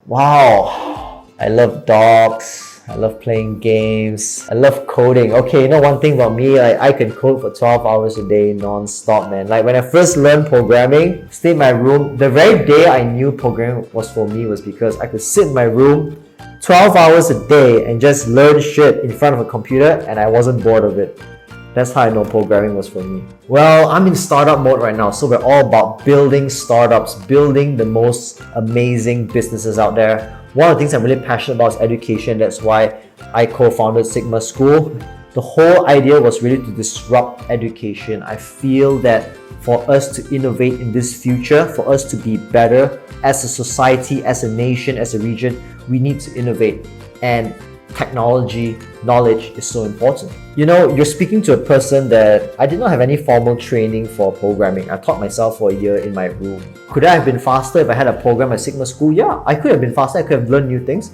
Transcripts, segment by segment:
Wow, I love dogs. I love playing games. I love coding. Okay, you know one thing about me, like I can code for 12 hours a day non-stop, man. Like when I first learned programming, stay in my room, the very day I knew programming was for me was because I could sit in my room 12 hours a day and just learn shit in front of a computer and I wasn't bored of it. That's how I know programming was for me. Well, I'm in startup mode right now, so we're all about building startups, building the most amazing businesses out there. One of the things I'm really passionate about is education. That's why I co-founded Sigma School. The whole idea was really to disrupt education. I feel that for us to innovate in this future, for us to be better as a society, as a nation, as a region, we need to innovate. And technology, knowledge is so important. You know, you're speaking to a person that I did not have any formal training for programming. I taught myself for a year in my room. Could I have been faster if I had a program at Sigma School? Yeah, I could have been faster. I could have learned new things.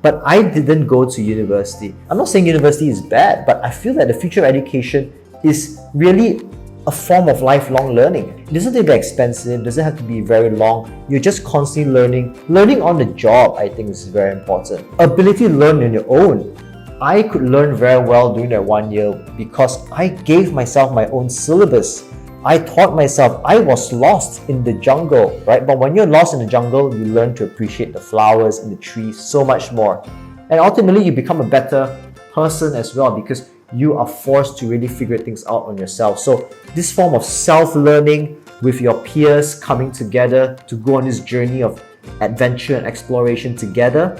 But I didn't go to university. I'm not saying university is bad, but I feel that the future of education is really a form of lifelong learning. It doesn't have to be expensive, it doesn't have to be very long. You're just constantly learning. Learning on the job, I think, is very important. Ability to learn on your own. I could learn very well during that 1 year because I gave myself my own syllabus. I taught myself. I was lost in the jungle, right? But when you're lost in the jungle, you learn to appreciate the flowers and the trees so much more. And ultimately, you become a better person as well because you are forced to really figure things out on yourself. So this form of self-learning with your peers coming together to go on this journey of adventure and exploration together,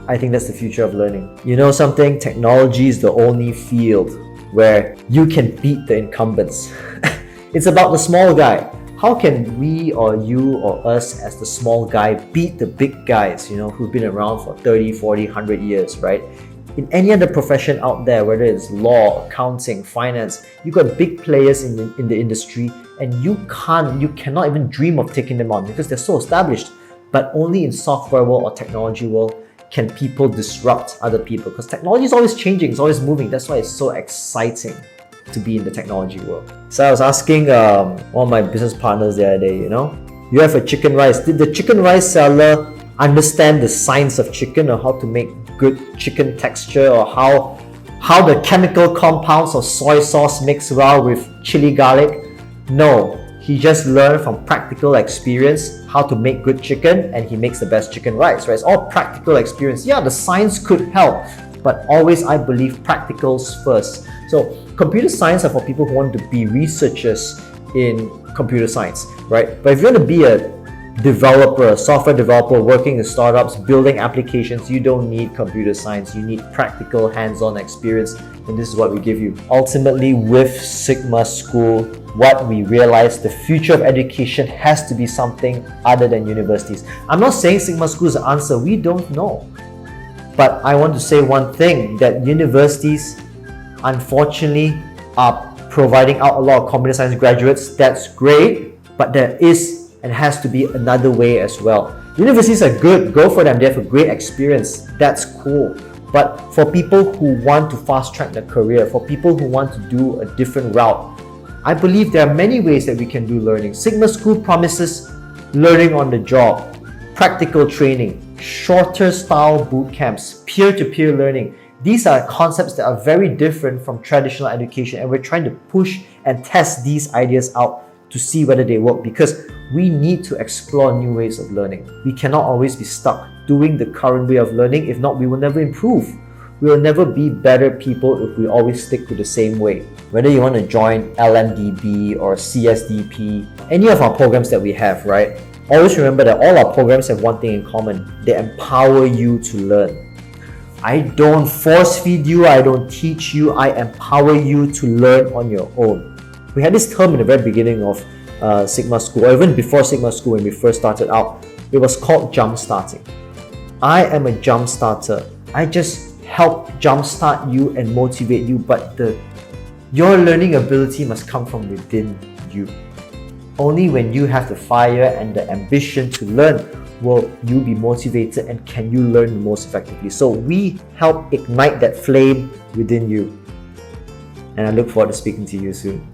I think that's the future of learning. You know something? Technology is the only field where you can beat the incumbents. It's about the small guy. How can we or you or us as the small guy beat the big guys, you know, who've been around for 30, 40, 100 years, right? In any other profession out there, whether it's law, accounting, finance, you've got big players in the industry and you cannot even dream of taking them on because they're so established. But only in software world or technology world can people disrupt other people because technology is always changing, it's always moving. That's why it's so exciting to be in the technology world. So I was asking one of my business partners the other day, you know, you have a chicken rice. Did the chicken rice seller understand the science of chicken or how to make good chicken texture or how the chemical compounds of soy sauce mix well with chili garlic? No, he just learned from practical experience how to make good chicken and he makes the best chicken rice, right? It's all practical experience. Yeah, the science could help, but always I believe practicals first. So computer science are for people who want to be researchers in computer science, right? But if you want to be a developer, a software developer working in startups, building applications, you don't need computer science. You need practical hands-on experience, and this is what we give you. Ultimately, with Sigma School, what we realize, the future of education has to be something other than universities. I'm not saying Sigma School is the answer. We don't know. But I want to say one thing, that universities, unfortunately, are providing out a lot of computer science graduates. That's great, but there is and has to be another way as well. Universities are good, go for them, they have a great experience, that's cool. But for people who want to fast track their career, for people who want to do a different route, I believe there are many ways that we can do learning. Sigma School promises learning on the job, practical training, shorter style boot camps, peer-to-peer learning. These are concepts that are very different from traditional education, and we're trying to push and test these ideas out to see whether they work because we need to explore new ways of learning. We cannot always be stuck doing the current way of learning. If not, we will never improve. We will never be better people if we always stick to the same way. Whether you want to join LMDB or CSDP, any of our programs that we have, right? Always remember that all our programs have one thing in common. They empower you to learn. I don't force feed you, I don't teach you, I empower you to learn on your own. We had this term in the very beginning of Sigma School, or even before Sigma School when we first started out. It was called jump starting. I am a jump starter. I just help jumpstart you and motivate you, but your learning ability must come from within you. Only when you have the fire and the ambition to learn will you be motivated and can you learn the most effectively. So we help ignite that flame within you. And I look forward to speaking to you soon.